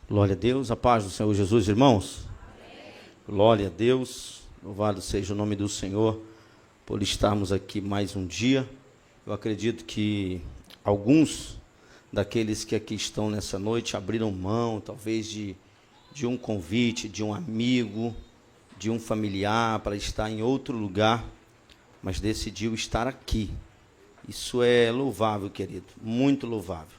Glória a Deus, a paz do Senhor Jesus, irmãos. Glória a Deus, louvado seja o nome do Senhor por estarmos aqui mais um dia. Eu acredito que alguns daqueles que aqui estão nessa noite abriram mão, talvez de um convite, de um amigo, de um familiar para estar em outro lugar, mas decidiu estar aqui. Isso é louvável, querido, muito louvável.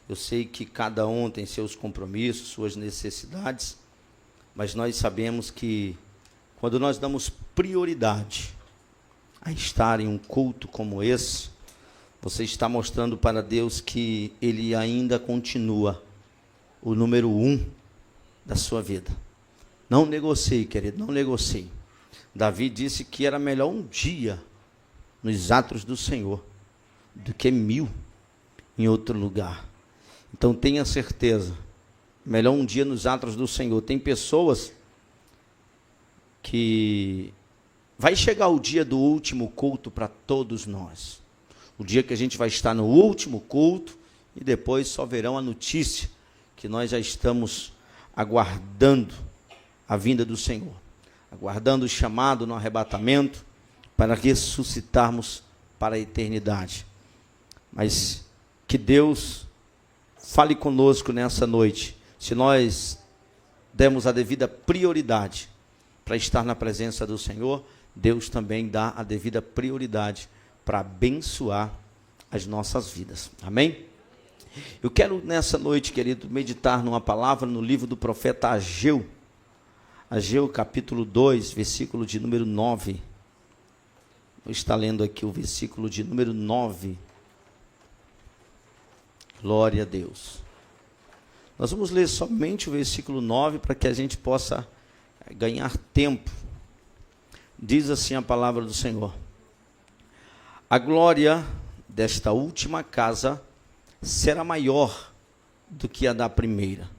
Eu sei que cada um tem seus compromissos, suas necessidades, mas nós sabemos que quando nós damos prioridade a estar em um culto como esse, você está mostrando para Deus que Ele ainda continua o número 1 da sua vida. Não negocie, querido, não negocie. Davi disse que era melhor um dia nos atos do Senhor do que 1000 em outro lugar. Então tenha certeza, melhor um dia nos atos do Senhor. Tem pessoas que vai chegar o dia do último culto para todos nós. O dia que a gente vai estar no último culto e depois só verão a notícia que nós já estamos aguardando a vinda do Senhor, aguardando o chamado no arrebatamento para ressuscitarmos para a eternidade. Mas que Deus fale conosco nessa noite, se nós demos a devida prioridade para estar na presença do Senhor, Deus também dá a devida prioridade para abençoar as nossas vidas. Amém? Eu quero nessa noite, querido, meditar numa palavra no livro do profeta Ageu. Ageu capítulo 2, versículo de número 9. Vou estar lendo aqui o versículo de número 9. Glória a Deus. Nós vamos ler somente o versículo 9 para que a gente possa ganhar tempo. Diz assim a palavra do Senhor: a glória desta última casa será maior do que a da primeira,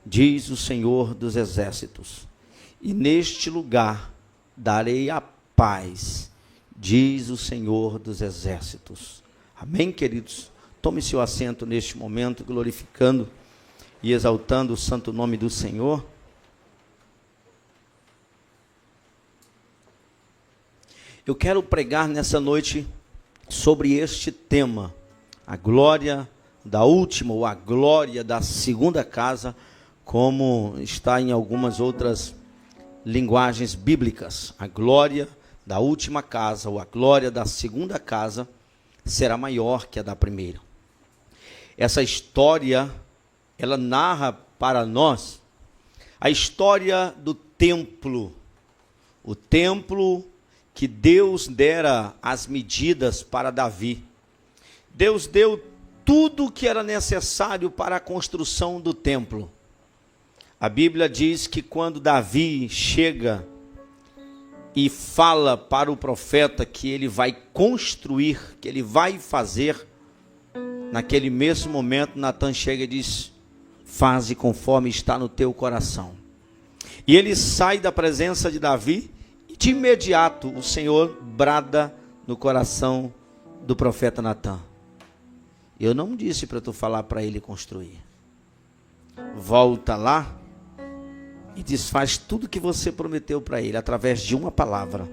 diz o Senhor dos exércitos, e neste lugar darei a paz, diz o Senhor dos exércitos. Amém, queridos? Tome seu assento neste momento, glorificando e exaltando o santo nome do Senhor. Eu quero pregar nessa noite sobre este tema, a glória da última ou a glória da segunda casa, como está em algumas outras linguagens bíblicas. A glória da última casa ou a glória da segunda casa será maior que a da primeira. Essa história, ela narra para nós a história do templo. O templo que Deus dera as medidas para Davi. Deus deu tudo o que era necessário para a construção do templo. A Bíblia diz que quando Davi chega e fala para o profeta que ele vai construir, que ele vai fazer, naquele mesmo momento, Natan chega e diz: faze conforme está no teu coração. E ele sai da presença de Davi e de imediato o Senhor brada no coração do profeta Natan: eu não disse para tu falar para ele construir. Volta lá e desfaz tudo que você prometeu para ele através de uma palavra.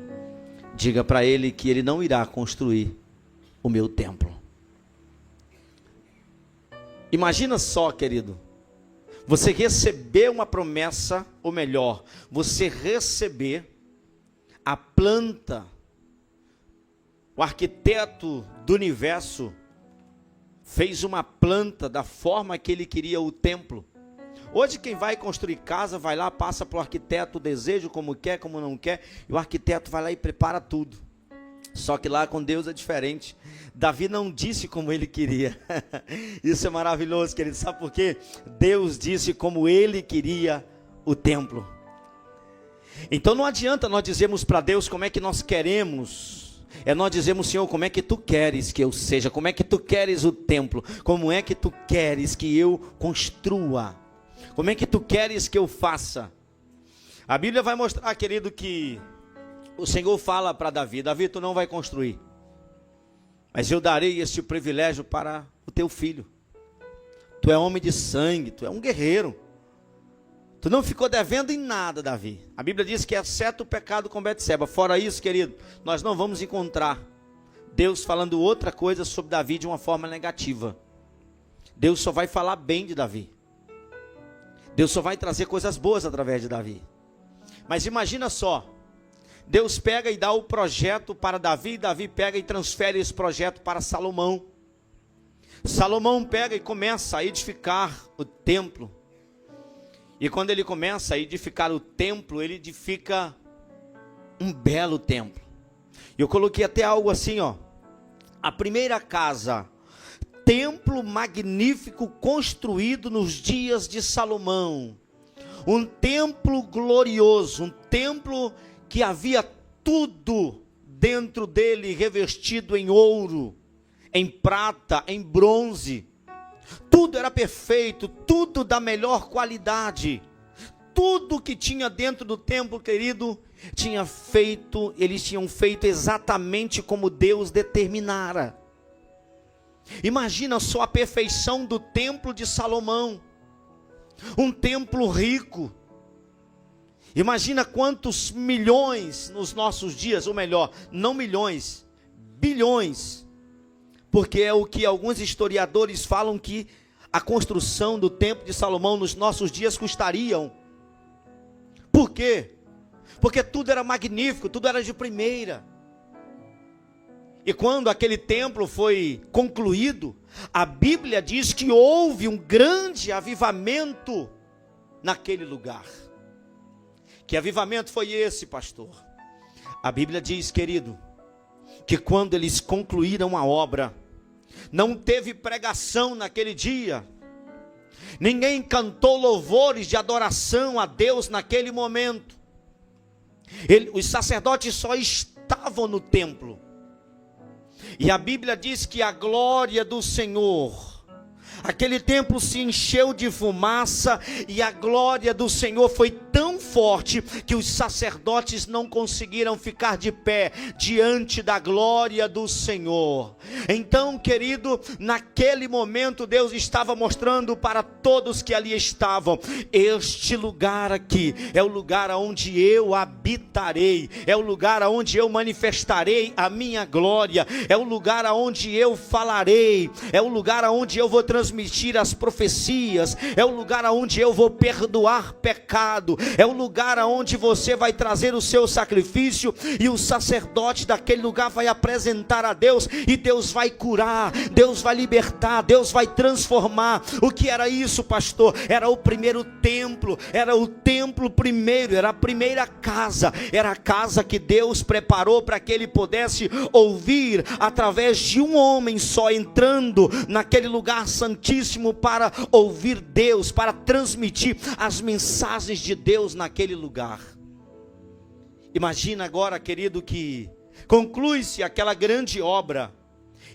Diga para ele que ele não irá construir o meu templo. Imagina só, querido, você receber uma promessa, ou melhor, você receber a planta, o arquiteto do universo fez uma planta da forma que ele queria o templo. Hoje quem vai construir casa, vai lá, passa para o arquiteto o desejo, como quer, como não quer, e o arquiteto vai lá e prepara tudo. Só que lá com Deus é diferente. Davi não disse como ele queria. Isso é maravilhoso, querido. Sabe por quê? Deus disse como ele queria o templo. Então não adianta nós dizermos para Deus como é que nós queremos. É nós dizermos: Senhor, como é que tu queres que eu seja? Como é que tu queres o templo? Como é que tu queres que eu construa? Como é que tu queres que eu faça? A Bíblia vai mostrar, querido, que o Senhor fala para Davi: Davi, tu não vai construir, mas eu darei este privilégio para o teu filho. Tu é homem de sangue, tu é um guerreiro. Tu não ficou devendo em nada, Davi. A Bíblia diz que exceto o pecado com Betseba. Fora isso, querido, nós não vamos encontrar Deus falando outra coisa sobre Davi de uma forma negativa. Deus só vai falar bem de Davi. Deus só vai trazer coisas boas através de Davi. Mas imagina só, Deus pega e dá o projeto para Davi, Davi pega e transfere esse projeto para Salomão. Salomão pega e começa a edificar o templo. E quando ele começa a edificar o templo, ele edifica um belo templo. Eu coloquei até algo assim, ó. A primeira casa, templo magnífico construído nos dias de Salomão. Um templo glorioso, um templo que havia tudo dentro dele revestido em ouro, em prata, em bronze. Tudo era perfeito, tudo da melhor qualidade. Tudo que tinha dentro do templo, querido, eles tinham feito exatamente como Deus determinara. Imagina só a perfeição do templo de Salomão. Um templo rico. Imagina quantos milhões nos nossos dias, ou melhor, não milhões, bilhões. Porque é o que alguns historiadores falam que a construção do templo de Salomão nos nossos dias custariam. Por quê? Porque tudo era magnífico, tudo era de primeira. E quando aquele templo foi concluído, a Bíblia diz que houve um grande avivamento naquele lugar. Que avivamento foi esse, pastor? A Bíblia diz, querido, que quando eles concluíram a obra, não teve pregação naquele dia. Ninguém cantou louvores de adoração a Deus naquele momento. Os sacerdotes só estavam no templo. E a Bíblia diz que a glória do Senhor, aquele templo se encheu de fumaça, e a glória do Senhor foi tão forte que os sacerdotes não conseguiram ficar de pé diante da glória do Senhor. Então, querido, naquele momento Deus estava mostrando para todos que ali estavam: este lugar aqui é o lugar onde eu habitarei, é o lugar onde eu manifestarei a minha glória, é o lugar onde eu falarei, é o lugar onde eu vou transmitir as profecias, é o lugar onde eu vou perdoar pecado, é o lugar onde você vai trazer o seu sacrifício, e o sacerdote daquele lugar vai apresentar a Deus, e Deus vai curar, Deus vai libertar, Deus vai transformar. O que era isso, pastor? Era o primeiro templo, era o templo primeiro, era a primeira casa, era a casa que Deus preparou para que ele pudesse ouvir através de um homem só entrando naquele lugar santíssimo para ouvir Deus, para transmitir as mensagens de Deus naquele lugar. Imagina agora, querido, que conclui-se aquela grande obra,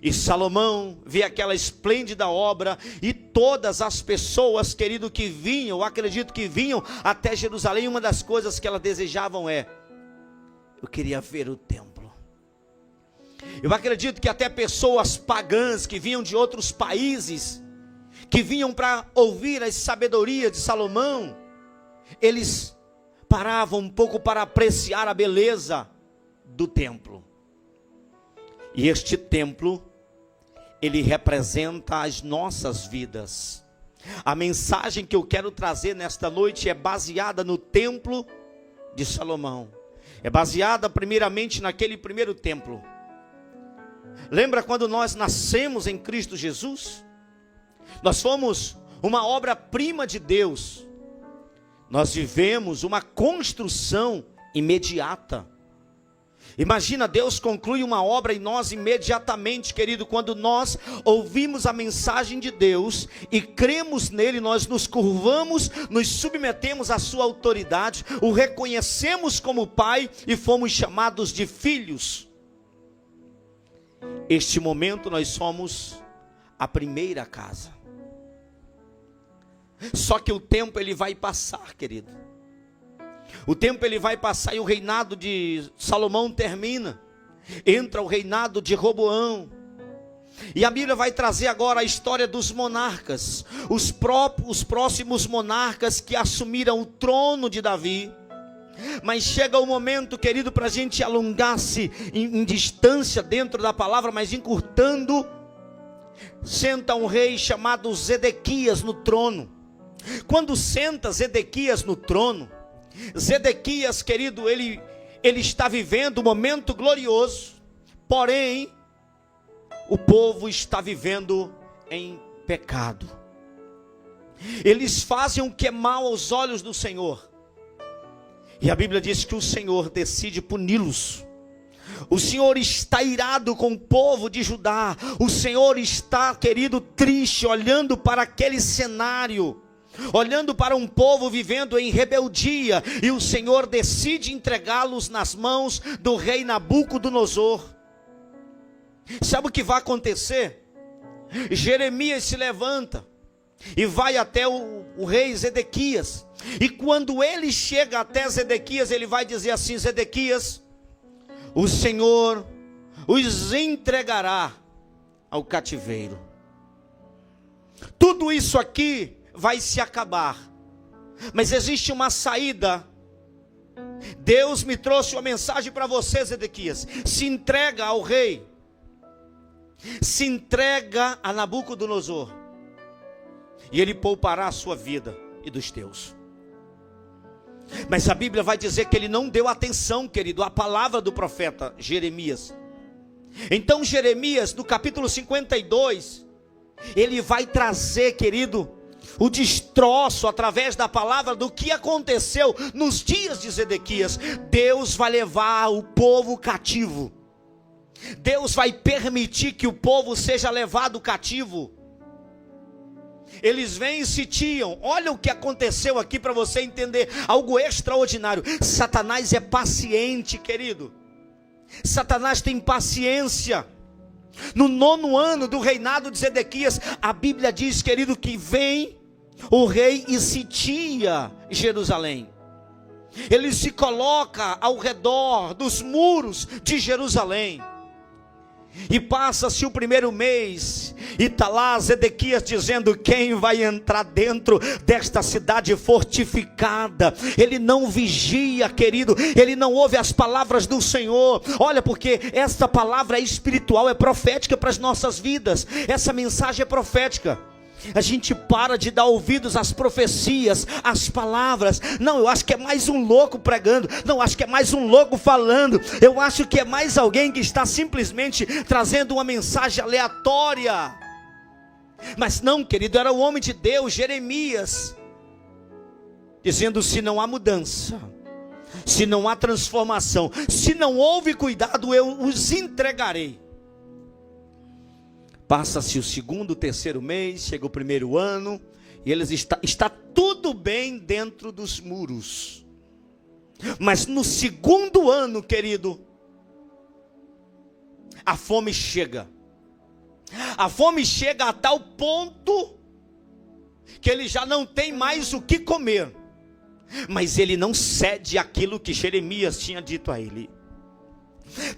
e Salomão vê aquela esplêndida obra, e todas as pessoas, querido, que vinham, eu acredito que vinham até Jerusalém, uma das coisas que elas desejavam é: eu queria ver o templo. Eu acredito que até pessoas pagãs que vinham de outros países, que vinham para ouvir a sabedoria de Salomão, eles paravam um pouco para apreciar a beleza do templo. E este templo, ele representa as nossas vidas. A mensagem que eu quero trazer nesta noite é baseada no templo de Salomão. É baseada primeiramente naquele primeiro templo. Lembra quando nós nascemos em Cristo Jesus? Nós fomos uma obra-prima de Deus. Nós vivemos uma construção imediata. Imagina, Deus conclui uma obra em nós imediatamente, querido. Quando nós ouvimos a mensagem de Deus e cremos nele, nós nos curvamos, nos submetemos à sua autoridade, o reconhecemos como Pai e fomos chamados de filhos. Este momento nós somos a primeira casa. Só que o tempo ele vai passar, querido. O tempo ele vai passar e o reinado de Salomão termina. Entra o reinado de Roboão. E a Bíblia vai trazer agora a história dos monarcas, os próximos monarcas que assumiram o trono de Davi. Mas chega o momento, querido, para a gente alongar-se em distância dentro da palavra, mas encurtando. Senta um rei chamado Zedequias no trono. Quando senta Zedequias no trono, Zedequias, querido, ele está vivendo um momento glorioso, porém, o povo está vivendo em pecado. Eles fazem o que é mal aos olhos do Senhor. E a Bíblia diz que o Senhor decide puni-los. O Senhor está irado com o povo de Judá. O Senhor está, querido, triste, olhando para aquele cenário, olhando para um povo vivendo em rebeldia. E o Senhor decide entregá-los nas mãos do rei Nabucodonosor. Sabe o que vai acontecer? Jeremias se levanta e vai até o rei Zedequias. E quando ele chega até Zedequias, ele vai dizer assim: Zedequias, o Senhor os entregará ao cativeiro. Tudo isso aqui vai se acabar, mas existe uma saída. Deus me trouxe uma mensagem para você, Zedequias. Se entrega ao rei, se entrega a Nabucodonosor, e ele poupará a sua vida e dos teus. Mas a Bíblia vai dizer que ele não deu atenção, querido, à palavra do profeta Jeremias. Então Jeremias, no capítulo 52, ele vai trazer, querido, o destroço através da palavra do que aconteceu nos dias de Zedequias. Deus vai levar o povo cativo. Deus vai permitir que o povo seja levado cativo. Eles vêm e sitiam. Olha o que aconteceu aqui para você entender algo extraordinário. Satanás é paciente, querido. Satanás tem paciência. No 9º ano do reinado de Zedequias, a Bíblia diz, querido, que vem o rei e sitia Jerusalém. Ele se coloca ao redor dos muros de Jerusalém. E passa-se o 1º mês, e está lá Zedequias dizendo: quem vai entrar dentro desta cidade fortificada? Ele não vigia, querido, ele não ouve as palavras do Senhor. Olha, porque esta palavra é espiritual, é profética para as nossas vidas. Essa mensagem é profética. A gente para de dar ouvidos às profecias, às palavras. Não, eu acho que é mais um louco pregando. Não, acho que é mais um louco falando. Eu acho que é mais alguém que está simplesmente trazendo uma mensagem aleatória. Mas não, querido, era o homem de Deus, Jeremias, dizendo: se não há mudança, se não há transformação, se não houve cuidado, eu os entregarei. Passa-se o 2º, 3º mês, chega o 1º ano, e eles está tudo bem dentro dos muros. Mas no 2º ano, querido, a fome chega. A fome chega a tal ponto que ele já não tem mais o que comer. Mas ele não cede àquilo que Jeremias tinha dito a ele.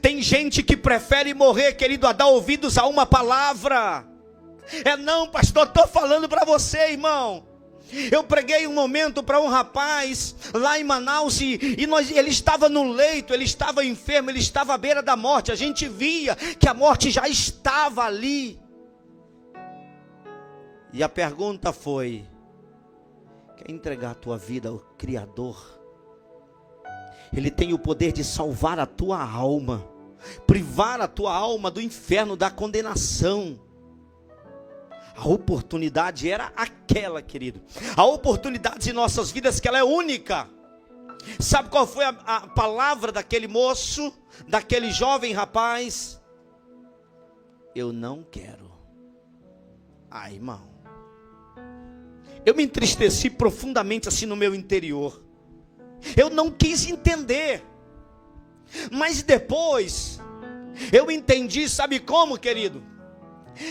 Tem gente que prefere morrer, querido, a dar ouvidos a uma palavra. Não, pastor, estou falando para você, irmão. Eu preguei um momento para um rapaz lá em Manaus e ele estava no leito, ele estava enfermo, ele estava à beira da morte. A gente via que a morte já estava ali. E a pergunta foi: quer entregar a tua vida ao Criador? Ele tem o poder de salvar a tua alma, privar a tua alma do inferno, da condenação. A oportunidade era aquela, querido. A oportunidade em nossas vidas, que ela é única. Sabe qual foi a palavra daquele moço, daquele jovem rapaz? Eu não quero. Ai, irmão, eu me entristeci profundamente assim no meu interior. Eu não quis entender. Mas depois eu entendi, sabe como, querido?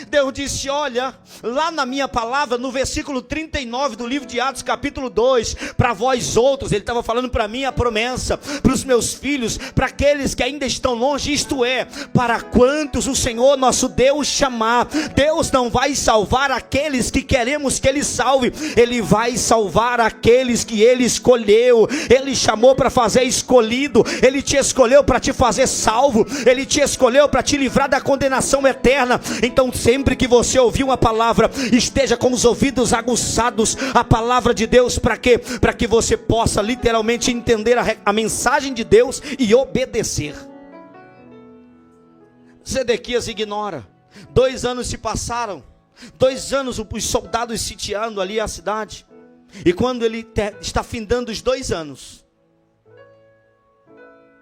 Deus disse: olha, lá na minha palavra, no versículo 39 do livro de Atos, capítulo 2, para vós outros, ele estava falando para mim a promessa, para os meus filhos, para aqueles que ainda estão longe, isto é, para quantos o Senhor nosso Deus chamar. Deus não vai salvar aqueles que queremos que Ele salve, Ele vai salvar aqueles que Ele escolheu. Ele chamou para fazer escolhido, Ele te escolheu para te fazer salvo, Ele te escolheu para te livrar da condenação eterna. Então sempre que você ouvir uma palavra, esteja com os ouvidos aguçados a palavra de Deus. Para quê? Para que você possa literalmente entender a mensagem de Deus e obedecer. Zedequias ignora. 2 anos se passaram, 2 anos os soldados sitiando ali a cidade, e quando ele está findando os 2 anos,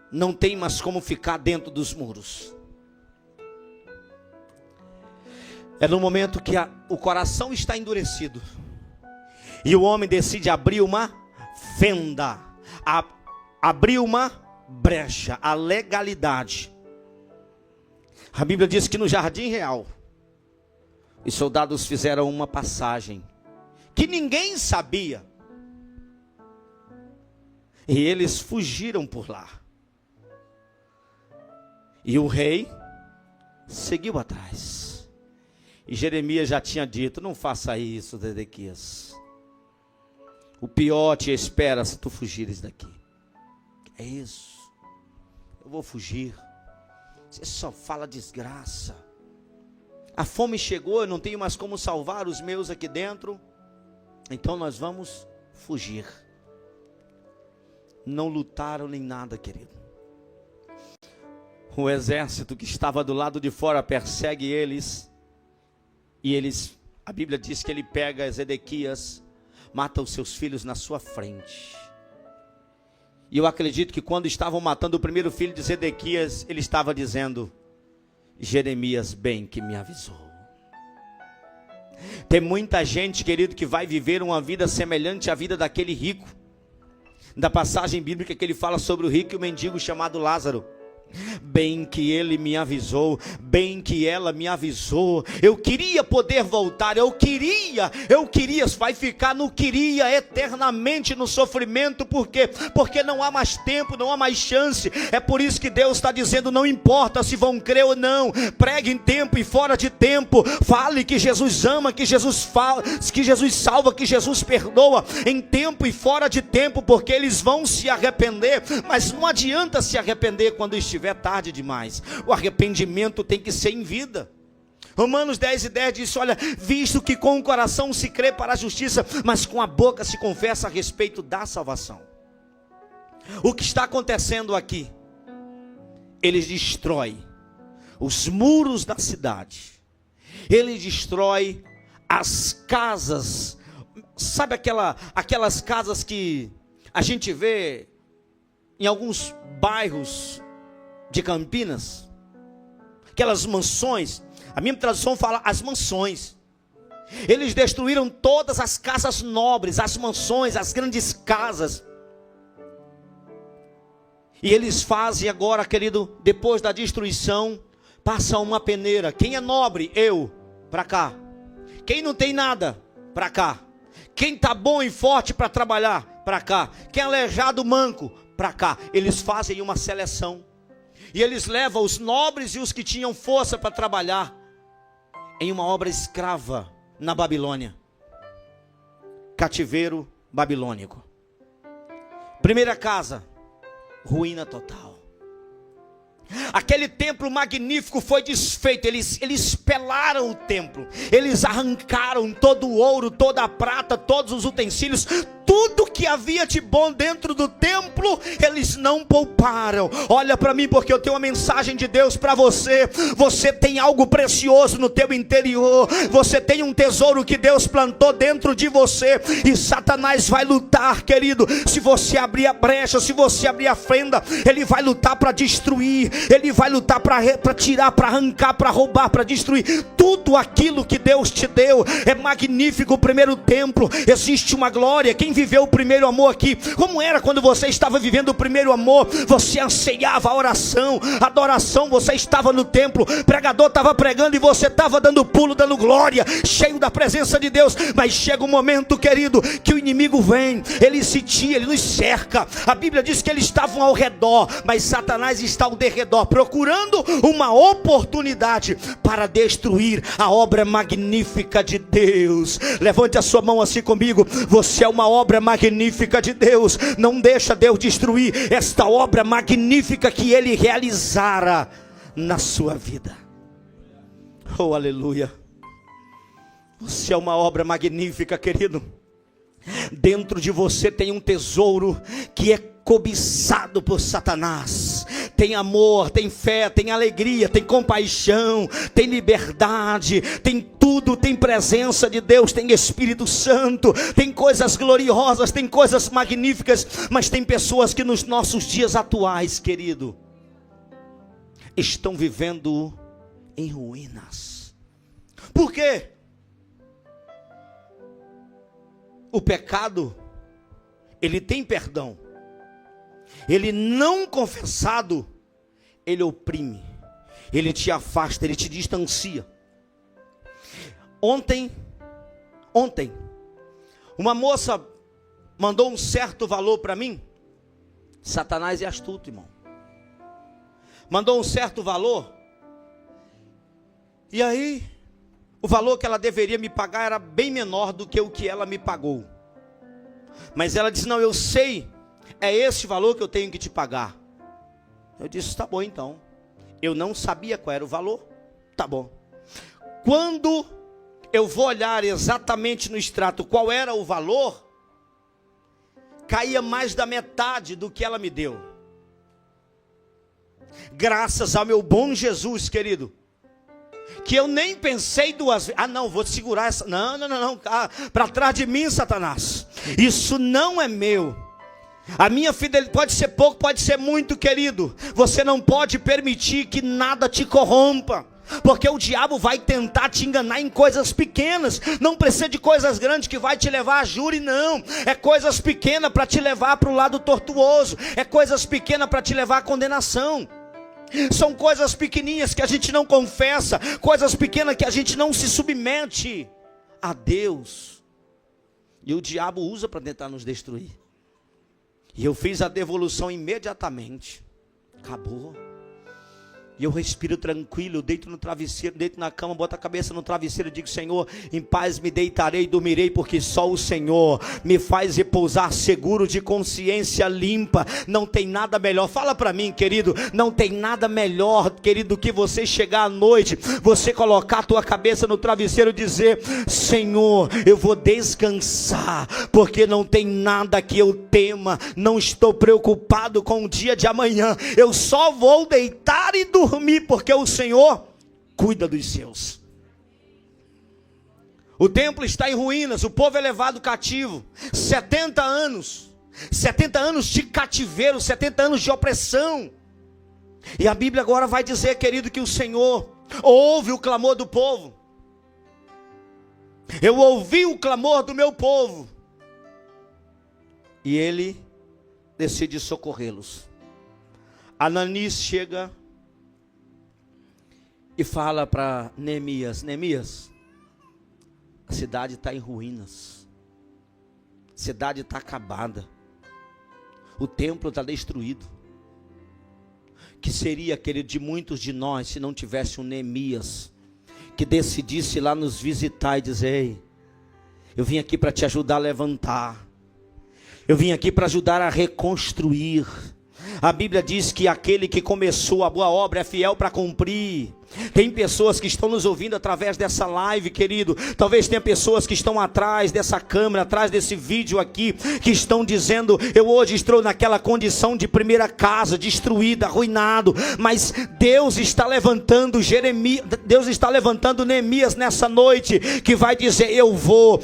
não tem mais como ficar dentro dos muros. É no momento que o coração está endurecido, e o homem decide abrir uma fenda, abrir uma brecha, a legalidade. A Bíblia diz que no jardim real, os soldados fizeram uma passagem, que ninguém sabia, e eles fugiram por lá, e o rei seguiu atrás. E Jeremias já tinha dito: não faça isso, Zedequias, o pior te espera se tu fugires daqui. É isso, eu vou fugir, você só fala desgraça, a fome chegou, eu não tenho mais como salvar os meus aqui dentro, então nós vamos fugir. Não lutaram nem nada, querido. O exército que estava do lado de fora persegue eles, e eles, a Bíblia diz que ele pega Zedequias, mata os seus filhos na sua frente. E eu acredito que quando estavam matando o primeiro filho de Zedequias, ele estava dizendo: Jeremias bem que me avisou. Tem muita gente, querido, que vai viver uma vida semelhante à vida daquele rico, da passagem bíblica que ele fala sobre o rico e o mendigo chamado Lázaro. Bem que ele me avisou, bem que ela me avisou. Eu queria poder voltar, eu queria, vai ficar no queria eternamente no sofrimento. Por quê? Porque não há mais tempo, não há mais chance. É por isso que Deus está dizendo: não importa se vão crer ou não, pregue em tempo e fora de tempo, fale que Jesus ama, que Jesus salva, que Jesus perdoa, em tempo e fora de tempo, porque eles vão se arrepender. Mas não adianta se arrepender quando estiver tarde demais. O arrependimento tem que ser em vida. Romanos 10:10 diz: olha, visto que com o coração se crê para a justiça, mas com a boca se confessa a respeito da salvação. O que está acontecendo aqui? Eles destroem os muros da cidade, ele destrói as casas. Sabe aquelas casas que a gente vê em alguns bairros de Campinas, aquelas mansões? A minha tradução fala as mansões. Eles destruíram todas as casas nobres, as mansões, as grandes casas. E eles fazem agora, querido, depois da destruição, passam uma peneira. Quem é nobre? Eu, para cá. Quem não tem nada? Para cá. Quem está bom e forte para trabalhar? Para cá. Quem é aleijado, manco? Para cá. Eles fazem uma seleção. E eles levam os nobres e os que tinham força para trabalhar em uma obra escrava na Babilônia. Cativeiro babilônico. Primeira casa, ruína total. Aquele templo magnífico foi desfeito. Eles pelaram o templo. Eles arrancaram todo o ouro, toda a prata, todos os utensílios, tudo que havia de bom dentro do templo, eles não pouparam. Olha para mim, porque eu tenho uma mensagem de Deus para você. Você tem algo precioso no teu interior. Você tem um tesouro que Deus plantou dentro de você. E Satanás vai lutar, querido. Se você abrir a brecha, se você abrir a fenda, ele vai lutar para destruir. Ele vai lutar para tirar, para arrancar, para roubar, para destruir tudo aquilo que Deus te deu. É magnífico o primeiro templo. Existe uma glória. Quem viveu o primeiro amor aqui? Como era quando você estava vivendo o primeiro amor? Você anseiava a oração, a adoração, você estava no templo, o pregador estava pregando e você estava dando pulo, dando glória, cheio da presença de Deus. Mas chega um momento, querido, que o inimigo vem, ele sitia, ele nos cerca. A Bíblia diz que eles estavam ao redor, mas Satanás está ao derredor, procurando uma oportunidade para destruir a obra magnífica de Deus. Levante a sua mão assim comigo. Você é uma obra magnífica de Deus. Não deixa Deus destruir esta obra magnífica que Ele realizara na sua vida. Oh, aleluia. Você é uma obra magnífica, querido. Dentro de você tem um tesouro que é cobiçado por Satanás. Tem amor, tem fé, tem alegria, tem compaixão, tem liberdade, tem tudo, tem presença de Deus, tem Espírito Santo, tem coisas gloriosas, tem coisas magníficas. Mas tem pessoas que nos nossos dias atuais, querido, estão vivendo em ruínas. Por quê? O pecado, ele tem perdão. Ele não confessado, ele oprime, ele te afasta, ele te distancia. Ontem, uma moça mandou um certo valor para mim. Satanás é astuto, irmão. Mandou um certo valor. E aí, o valor que ela deveria me pagar era bem menor do que o que ela me pagou. Mas ela disse: não, eu sei, é esse valor que eu tenho que te pagar. Eu disse: tá bom então. Eu não sabia qual era o valor. Tá bom. Quando eu vou olhar exatamente no extrato qual era o valor, caía mais da metade do que ela me deu. Graças ao meu bom Jesus, querido, que eu nem pensei duas vezes. Ah, não, vou segurar essa. Não. Para trás de mim, Satanás. Isso não é meu. A minha fidelidade pode ser pouco, pode ser muito, querido. Você não pode permitir que nada te corrompa, porque o diabo vai tentar te enganar em coisas pequenas. Não precisa de coisas grandes que vai te levar a júri, não. É coisas pequenas para te levar para o lado tortuoso. É coisas pequenas para te levar à condenação. São coisas pequeninhas que a gente não confessa, coisas pequenas que a gente não se submete a Deus, e o diabo usa para tentar nos destruir. E eu fiz a devolução imediatamente. Acabou. E eu respiro tranquilo, deito no travesseiro, deito na cama, boto a cabeça no travesseiro e digo: Senhor, em paz me deitarei e dormirei, porque só o Senhor me faz repousar seguro, de consciência limpa. Não tem nada melhor. Fala para mim, querido, não tem nada melhor, querido, do que você chegar à noite, você colocar a tua cabeça no travesseiro e dizer: Senhor, eu vou descansar, porque não tem nada que eu tema, não estou preocupado com o dia de amanhã, eu só vou deitar e dormir, porque o Senhor cuida dos seus. O templo está em ruínas, o povo é levado cativo, 70 anos de cativeiro, 70 anos de opressão. E a Bíblia agora vai dizer, querido, que o Senhor ouve o clamor do povo. Eu ouvi o clamor do meu povo, e Ele decide socorrê-los. Ananias chega e fala para Neemias: Neemias, a cidade está em ruínas, a cidade está acabada, o templo está destruído. Que seria, querido, de muitos de nós se não tivesse um Neemias que decidisse ir lá nos visitar e dizer: ei, eu vim aqui para te ajudar a levantar, eu vim aqui para ajudar a reconstruir. A Bíblia diz que aquele que começou a boa obra é fiel para cumprir. Tem pessoas que estão nos ouvindo através dessa live, querido. Talvez tenha pessoas que estão atrás dessa câmera, atrás desse vídeo aqui, que estão dizendo: eu hoje estou naquela condição de primeira casa, destruída, arruinado. Mas Deus está levantando Deus está levantando Neemias nessa noite, que vai dizer: eu vou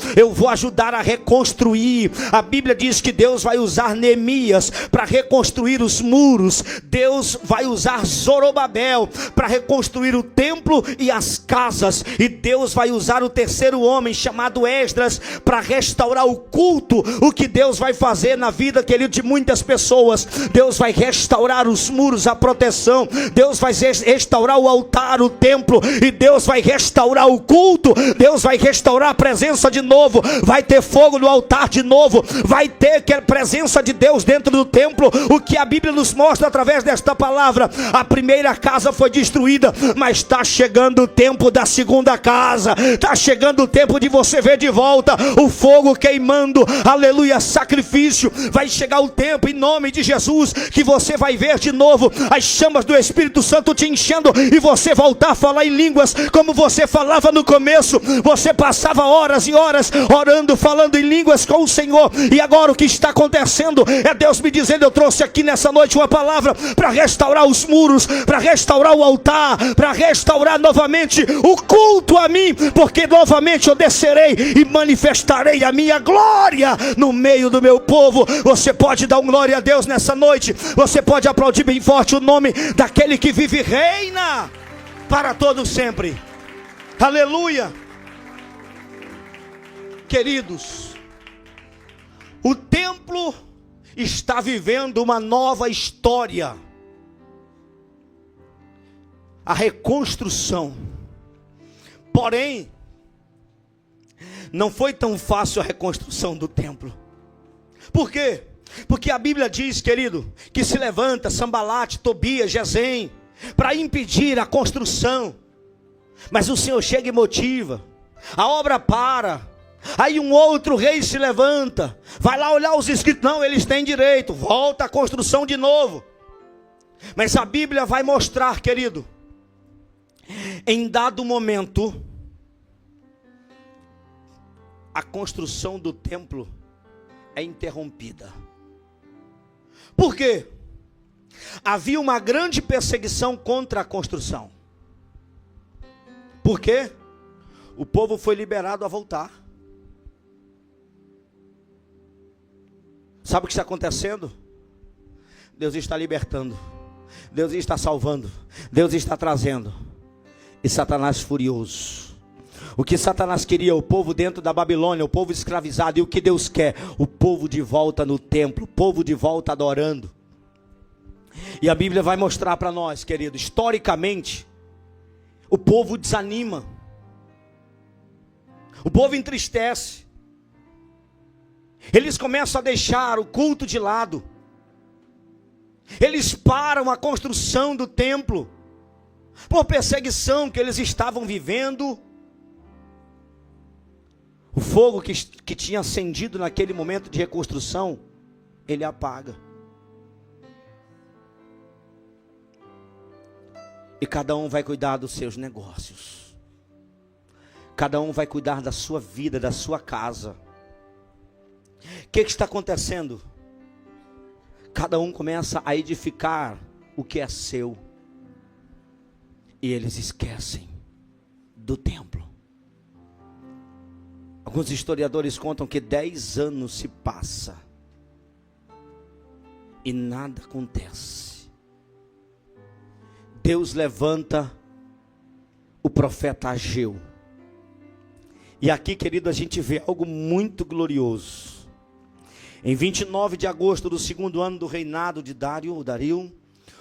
ajudar a reconstruir. A Bíblia diz que Deus vai usar Neemias para reconstruir os muros. Deus vai usar Zorobabel para reconstruir o templo e as casas. E Deus vai usar o terceiro homem, chamado Esdras, para restaurar o culto. O que Deus vai fazer na vida, querido, de muitas pessoas? Deus vai restaurar os muros, a proteção. Deus vai restaurar o altar, o templo. E Deus vai restaurar o culto. Deus vai restaurar a presença de novo. Vai ter fogo no altar de novo. Vai ter a presença de Deus dentro do templo. O que a Bíblia nos mostra através desta palavra: a primeira casa foi destruída, mas está chegando o tempo da segunda casa. Está chegando o tempo de você ver de volta o fogo queimando, aleluia, sacrifício. Vai chegar o tempo, em nome de Jesus, que você vai ver de novo as chamas do Espírito Santo te enchendo, e você voltar a falar em línguas como você falava no começo. Você passava horas e horas orando, falando em línguas com o Senhor, e agora o que está acontecendo é Deus me dizendo: eu trouxe aqui nessa noite uma palavra para restaurar os muros, para restaurar o altar, para restaurar novamente o culto a mim, porque novamente eu descerei e manifestarei a minha glória no meio do meu povo. Você pode dar glória a Deus nessa noite? Você pode aplaudir bem forte o nome daquele que vive e reina para todo sempre. Aleluia. Queridos, o templo está vivendo uma nova história. A reconstrução. Porém, não foi tão fácil a reconstrução do templo. Por quê? Porque a Bíblia diz, querido, que se levanta Sambalate, Tobias, Gesem para impedir a construção. Mas o Senhor chega e motiva. A obra para. Aí um outro rei se levanta, vai lá olhar os escritos: não, eles têm direito. Volta a construção de novo. Mas a Bíblia vai mostrar, querido, em dado momento, a construção do templo é interrompida. Por quê? Havia uma grande perseguição contra a construção. Por quê? O povo foi liberado a voltar. Sabe o que está acontecendo? Deus está libertando, Deus está salvando, Deus está trazendo. E Satanás furioso. O que Satanás queria, o povo dentro da Babilônia, o povo escravizado. E o que Deus quer? O povo de volta no templo, o povo de volta adorando. E a Bíblia vai mostrar para nós, querido, historicamente, o povo desanima, o povo entristece. Eles começam a deixar o culto de lado. Eles param a construção do templo por perseguição que eles estavam vivendo. O fogo que tinha acendido naquele momento de reconstrução, ele apaga. E cada um vai cuidar dos seus negócios. Cada um vai cuidar da sua vida, da sua casa. O que está acontecendo? Cada um começa a edificar o que é seu. E eles esquecem do templo. Alguns historiadores contam que 10 anos se passa e nada acontece. Deus levanta o profeta Ageu. E aqui, querido, a gente vê algo muito glorioso. Em 29 de agosto do segundo ano do reinado de Dario,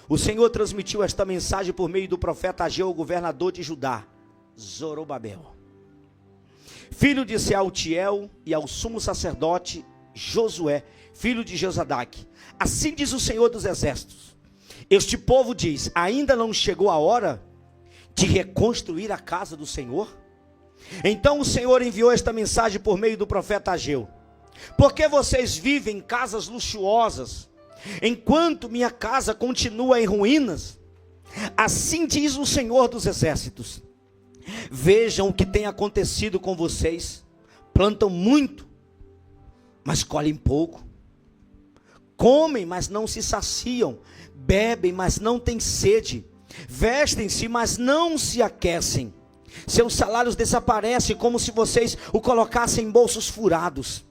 o Senhor transmitiu esta mensagem por meio do profeta Ageu, o governador de Judá, Zorobabel, filho de Sealtiel, e ao sumo sacerdote Josué, filho de Josadaque. Assim diz o Senhor dos exércitos: este povo diz, ainda não chegou a hora de reconstruir a casa do Senhor? Então o Senhor enviou esta mensagem por meio do profeta Ageu: porque vocês vivem em casas luxuosas, enquanto minha casa continua em ruínas? Assim diz o Senhor dos exércitos: vejam o que tem acontecido com vocês. Plantam muito, mas colhem pouco. Comem, mas não se saciam. Bebem, mas não têm sede. Vestem-se, mas não se aquecem. Seus salários desaparecem como se vocês o colocassem em bolsos furados.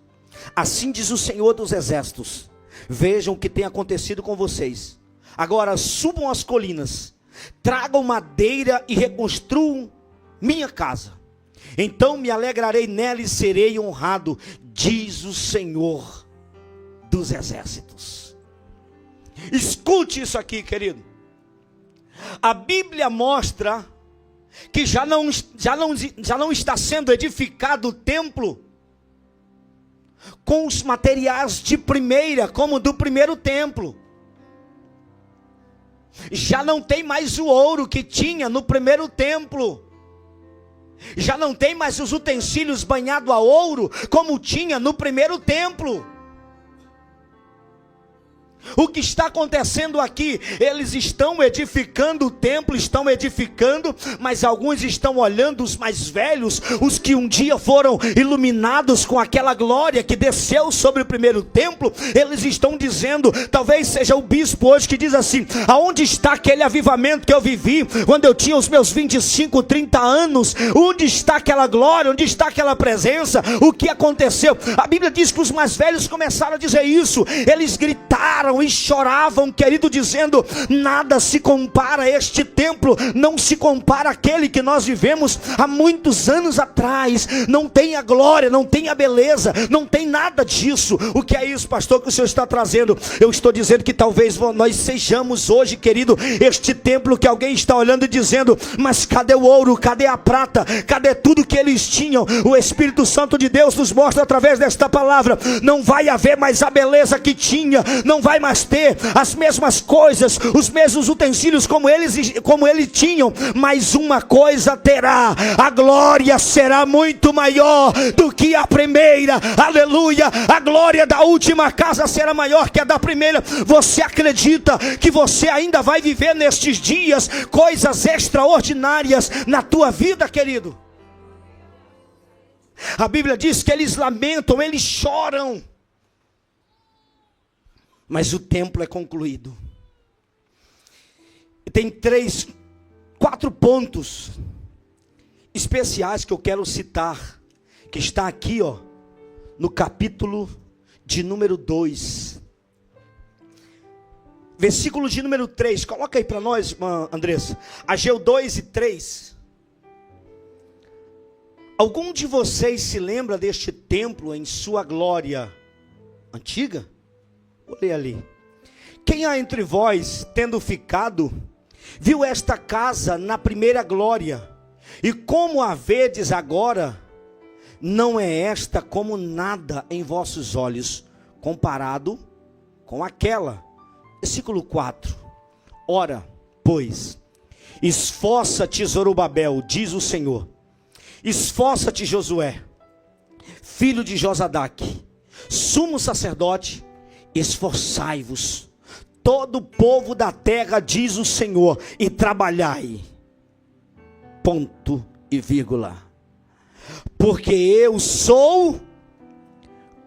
Assim diz o Senhor dos exércitos: vejam o que tem acontecido com vocês. Agora subam as colinas, tragam madeira e reconstruam minha casa. Então me alegrarei nela e serei honrado, diz o Senhor dos exércitos. Escute isso aqui, querido. A Bíblia mostra que já não está sendo edificado o templo com os materiais de primeira, como do primeiro templo. Já não tem mais o ouro que tinha no primeiro templo. Já não tem mais os utensílios banhados a ouro como tinha no primeiro templo. O que está acontecendo aqui? Eles estão edificando o templo, estão edificando, mas alguns estão olhando os mais velhos, os que um dia foram iluminados com aquela glória que desceu sobre o primeiro templo. Eles estão dizendo, talvez seja o bispo hoje que diz assim: aonde está aquele avivamento que eu vivi quando eu tinha os meus 25, 30 anos? Onde está aquela glória? Onde está aquela presença? O que aconteceu? A Bíblia diz que os mais velhos começaram a dizer isso. Eles gritaram e choravam, querido, dizendo: nada se compara a este templo, não se compara àquele que nós vivemos há muitos anos atrás. Não tem a glória, não tem a beleza, não tem nada disso. O que é isso, pastor, que o Senhor está trazendo? Eu estou dizendo que talvez nós sejamos hoje, querido, este templo que alguém está olhando e dizendo: mas cadê o ouro, cadê a prata, cadê tudo que eles tinham? O Espírito Santo de Deus nos mostra através desta palavra: não vai haver mais a beleza que tinha, não vai mais ter as mesmas coisas, os mesmos utensílios como eles tinham, mas uma coisa terá: a glória será muito maior do que a primeira. Aleluia! A glória da última casa será maior que a da primeira. Você acredita que você ainda vai viver nestes dias coisas extraordinárias na tua vida, querido? A Bíblia diz que eles lamentam, eles choram, mas o templo é concluído. Tem 4 pontos especiais que eu quero citar, que está aqui, no capítulo de número 2, versículo de número 3. Coloca aí para nós, irmã Andressa. Ageu 2 e 3. Algum de vocês se lembra deste templo em sua glória antiga? Olha ali. Quem há entre vós, tendo ficado, viu esta casa na primeira glória? E como a vedes agora, não é esta como nada em vossos olhos, comparado com aquela. Versículo 4. Ora, pois, esforça-te, Zorobabel, diz o Senhor. Esforça-te, Josué, filho de Josadaque, sumo sacerdote. Esforçai-vos, todo o povo da terra, diz o Senhor, e trabalhai. Ponto e vírgula. Porque eu sou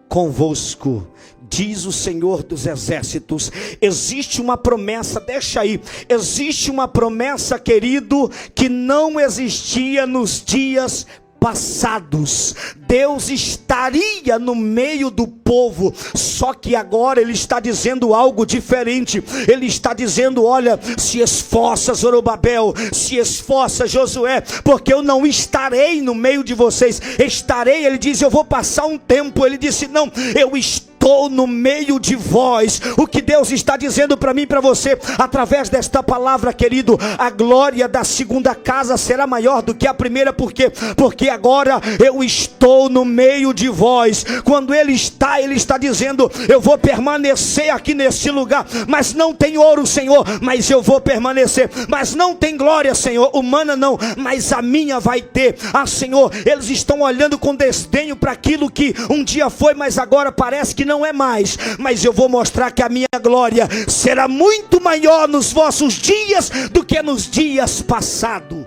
convosco, diz o Senhor dos exércitos. Existe uma promessa, deixa aí. Existe uma promessa, querido, que não existia nos dias passados. Deus estaria no meio do povo, só que agora Ele está dizendo algo diferente. Ele está dizendo: olha, se esforça, Zorobabel, se esforça, Josué, porque eu não estarei no meio de vocês. Estarei, ele diz, eu vou passar um tempo. Ele disse: não, eu estou no meio de vós. O que Deus está dizendo para mim e para você, através desta palavra, querido: a glória da segunda casa será maior do que a primeira. Por quê? Porque agora eu estou no meio de vós. Quando Ele está dizendo: eu vou permanecer aqui nesse lugar, mas não tem ouro, Senhor, mas eu vou permanecer. Mas não tem glória, Senhor, humana não, mas a minha vai ter. Ah, Senhor, eles estão olhando com desdenho para aquilo que um dia foi, mas agora parece que não é mais. Mas eu vou mostrar que a minha glória será muito maior nos vossos dias do que nos dias passados.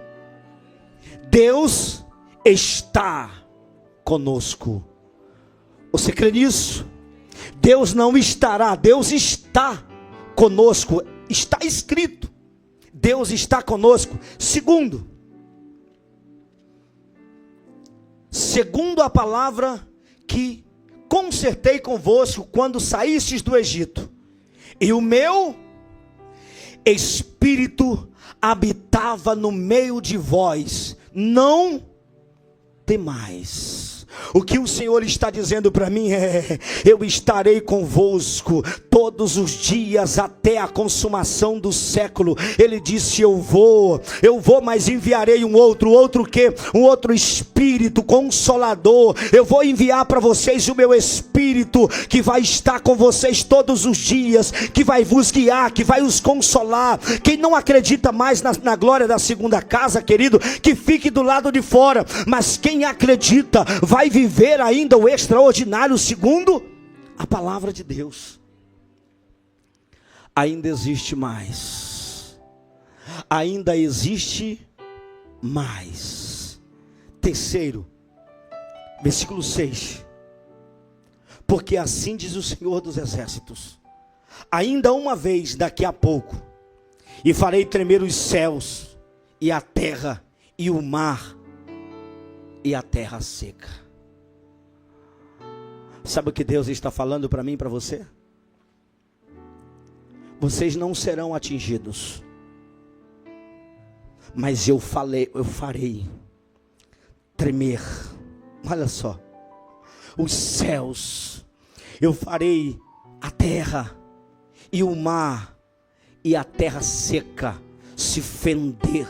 Deus está conosco. Você crê nisso? Deus não estará, Deus está conosco. Está escrito: Deus está conosco. Segundo a palavra que concertei convosco quando saístes do Egito, e o meu Espírito habitava no meio de vós, não temais. O que o Senhor está dizendo para mim é: eu estarei convosco todos os dias até a consumação do século. Ele disse: eu vou, mas enviarei um outro quê? Um outro Espírito Consolador. Eu vou enviar para vocês o meu Espírito, que vai estar com vocês todos os dias, que vai vos guiar, que vai os consolar. Quem não acredita mais na glória da segunda casa, querido, que fique do lado de fora. Mas quem acredita vai viver ainda o extraordinário segundo a palavra de Deus. Ainda existe mais. Ainda existe mais. Terceiro, versículo 6. Porque assim diz o Senhor dos Exércitos: ainda uma vez daqui a pouco, e farei tremer os céus, e a terra, e o mar, e a terra seca. Sabe o que Deus está falando para mim e para você? Vocês não serão atingidos, mas eu farei tremer, olha só, os céus, eu farei a terra e o mar e a terra seca se fender.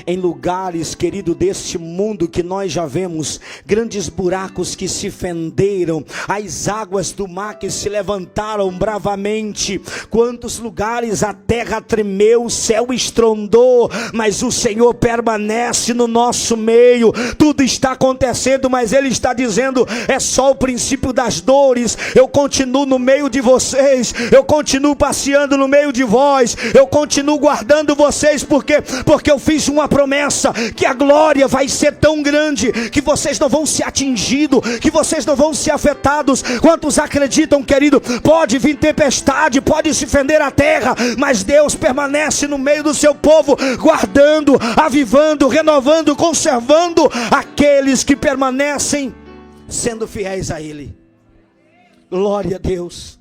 Em lugares, querido, deste mundo que nós já vemos, grandes buracos que se fenderam, as águas do mar que se levantaram bravamente. Quantos lugares a terra tremeu, o céu estrondou, mas o Senhor permanece no nosso meio. Tudo está acontecendo, mas Ele está dizendo: é só o princípio das dores. Eu continuo no meio de vocês, eu continuo passeando no meio de vós, eu continuo guardando vocês, porque eu fiz uma promessa, que a glória vai ser tão grande, que vocês não vão ser atingidos, que vocês não vão ser afetados. Quantos acreditam, querido? Pode vir tempestade, pode se fender a terra, mas Deus permanece no meio do seu povo, guardando, avivando, renovando, conservando aqueles que permanecem sendo fiéis a Ele. Glória a Deus.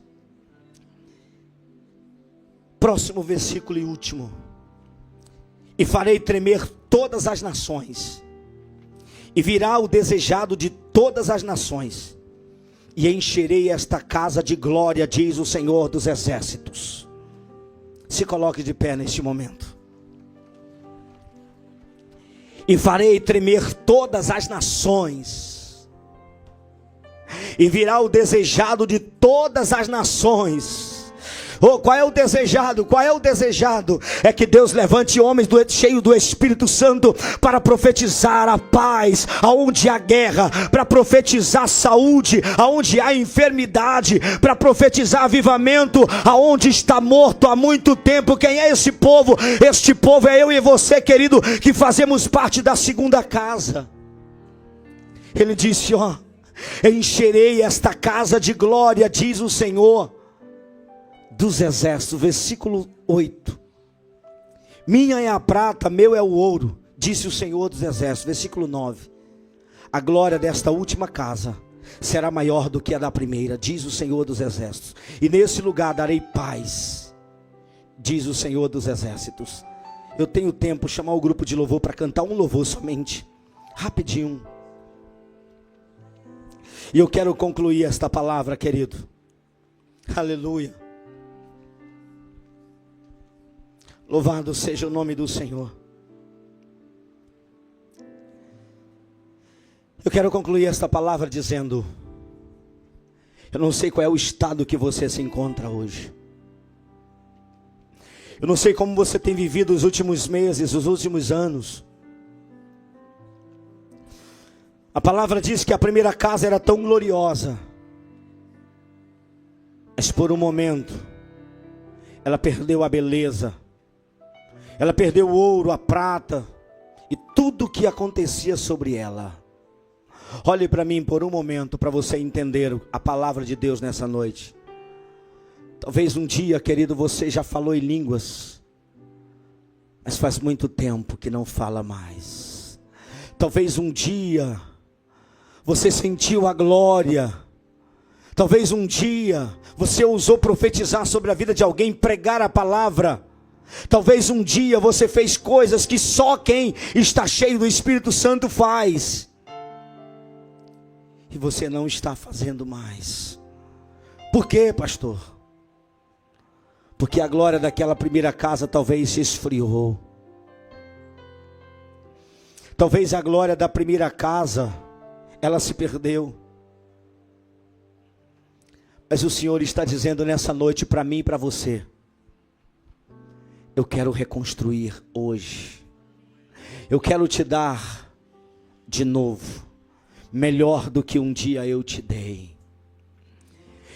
Próximo versículo e último. E farei tremer todas as nações, e virá o desejado de todas as nações, e encherei esta casa de glória, diz o Senhor dos Exércitos. Se coloque de pé neste momento. E farei tremer todas as nações, e virá o desejado de todas as nações. Oh, qual é o desejado? Qual é o desejado? É que Deus levante homens cheios do Espírito Santo para profetizar a paz aonde há guerra, para profetizar saúde aonde há enfermidade, para profetizar avivamento aonde está morto há muito tempo. Quem é esse povo? Este povo é eu e você, querido, que fazemos parte da segunda casa. Ele disse: ó, encherei esta casa de glória, diz o Senhor dos Exércitos. Versículo 8. Minha é a prata, meu é o ouro, disse o Senhor dos Exércitos. Versículo 9. A glória desta última casa será maior do que a da primeira, diz o Senhor dos Exércitos. E nesse lugar darei paz, diz o Senhor dos Exércitos. Eu tenho tempo, chamar o grupo de louvor para cantar um louvor somente, rapidinho. E eu quero concluir esta palavra, querido. Aleluia. Louvado seja o nome do Senhor. Eu quero concluir esta palavra dizendo: eu não sei qual é o estado que você se encontra hoje. Eu não sei como você tem vivido os últimos meses, os últimos anos. A palavra diz que a primeira casa era tão gloriosa, mas por um momento ela perdeu a beleza, ela perdeu o ouro, a prata e tudo o que acontecia sobre ela. Olhe para mim por um momento, para você entender a palavra de Deus nessa noite. Talvez um dia, querido, você já falou em línguas, mas faz muito tempo que não fala mais. Talvez um dia você sentiu a glória. Talvez um dia você ousou profetizar sobre a vida de alguém, pregar a palavra, Talvez um dia você fez coisas que só quem está cheio do Espírito Santo faz. E você não está fazendo mais. Por quê, pastor? Porque a glória daquela primeira casa talvez se esfriou. Talvez a glória da primeira casa, ela se perdeu. Mas o Senhor está dizendo nessa noite para mim e para você: eu quero reconstruir hoje. Eu quero te dar de novo, melhor do que um dia eu te dei.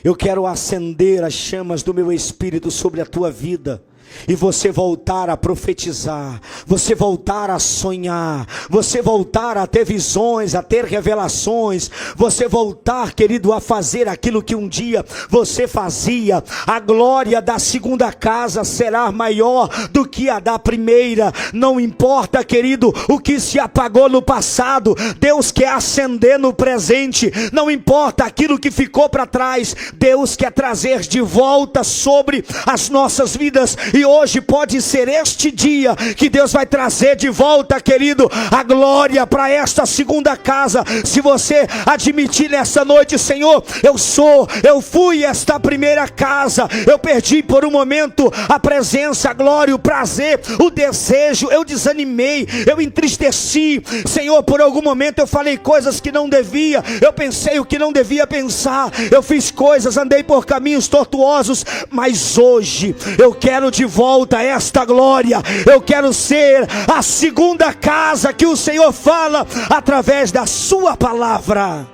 Eu quero acender as chamas do meu Espírito sobre a tua vida. E você voltar a profetizar, você voltar a sonhar, você voltar a ter visões, a ter revelações, você voltar, querido, a fazer aquilo que um dia você fazia. A glória da segunda casa será maior do que a da primeira. Não importa, querido, o que se apagou no passado, Deus quer acender no presente. Não importa aquilo que ficou para trás, Deus quer trazer de volta sobre as nossas vidas. E hoje pode ser este dia que Deus vai trazer de volta, querido, a glória para esta segunda casa. Se você admitir nessa noite: Senhor, eu fui esta primeira casa, eu perdi por um momento a presença, a glória, o prazer, o desejo, eu desanimei, eu entristeci, Senhor, por algum momento eu falei coisas que não devia, eu pensei o que não devia pensar, eu fiz coisas, andei por caminhos tortuosos, mas hoje eu quero de volta esta glória. Eu quero ser a segunda casa que o Senhor fala através da sua palavra.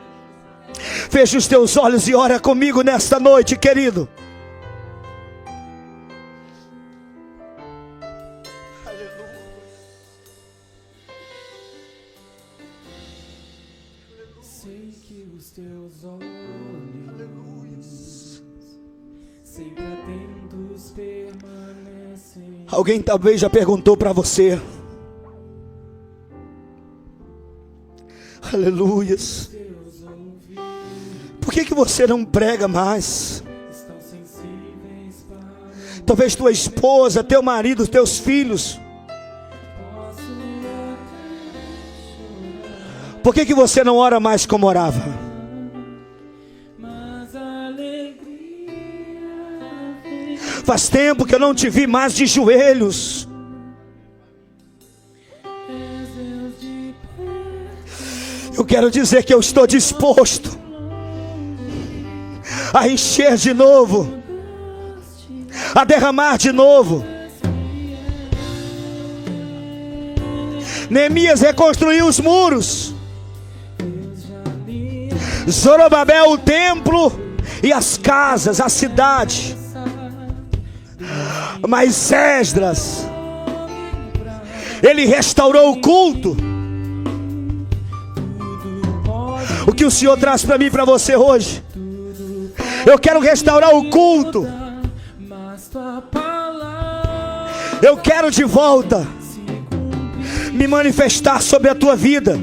Feche os teus olhos e ora comigo nesta noite, querido. Sei que os teus olhos sempre atentos permanecem. Alguém talvez já perguntou para você: aleluias, por que você não prega mais? Talvez tua esposa, teu marido, teus filhos. Por que você não ora mais como orava? Faz tempo que eu não te vi mais de joelhos. Eu quero dizer que eu estou disposto a encher de novo, a derramar de novo. Neemias reconstruiu os muros, Zorobabel o templo e as casas, a cidade. Mas Esdras, ele restaurou o culto. O que o Senhor traz para mim e para você hoje? Eu quero restaurar o culto. Eu quero de volta me manifestar sobre a tua vida.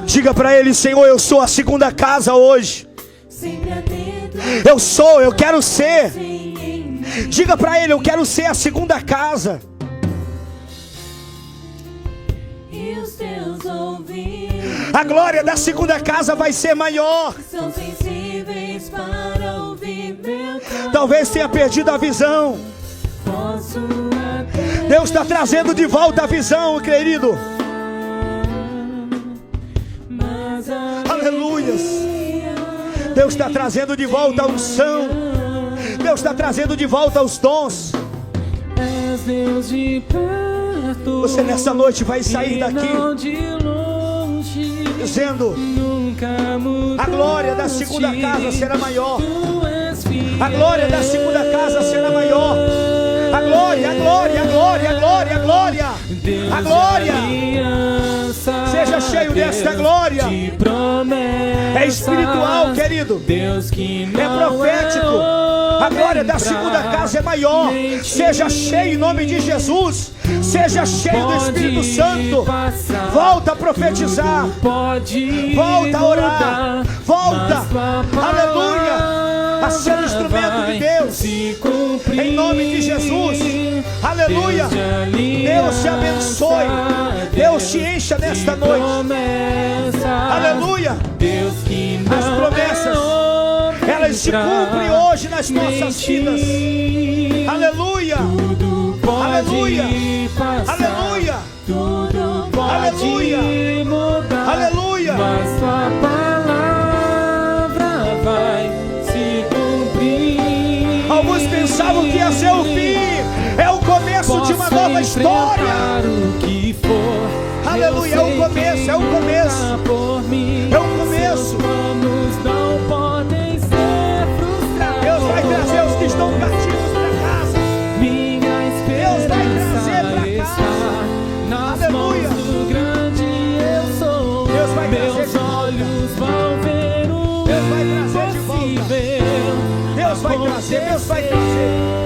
Diga para ele: Senhor, eu sou a segunda casa hoje. Eu quero ser. Diga para ele: eu quero ser a segunda casa. A glória da segunda casa vai ser maior. Talvez tenha perdido a visão. Deus está trazendo de volta a visão, querido. Aleluias. Deus está trazendo de volta a unção. Deus está trazendo de volta os dons. Você nessa noite vai sair daqui dizendo: a glória da segunda casa será maior. A glória da segunda casa será maior. A glória, a glória, a glória, a glória, a glória. A glória. Seja cheio desta glória. É espiritual, querido. É profético. A glória da segunda casa é maior. Seja cheio em nome de Jesus. Seja cheio do Espírito Santo. Volta a profetizar. Volta a orar. Volta, aleluia, a ser um instrumento Deus te abençoe. Deus te encha nesta noite. Aleluia. As promessas, elas se cumprem hoje nas nossas vidas. Aleluia. Aleluia. Aleluia. Aleluia. Aleluia. Mas tua palavra vai se cumprir. Alguns pensavam que ia ser o fim. É o começo de uma nova história. O que for, aleluia, é o começo, é o começo. É o começo. Não podem ser frustrados. Deus vai trazer os que estão cativos para casa. Minha Deus vai trazer para casa. Nas mãos do grande eu sou. Deus vai trazer. Meus olhos vão ver o Deus vai trazer de volta. impossível. Deus vai trazer, Deus vai trazer.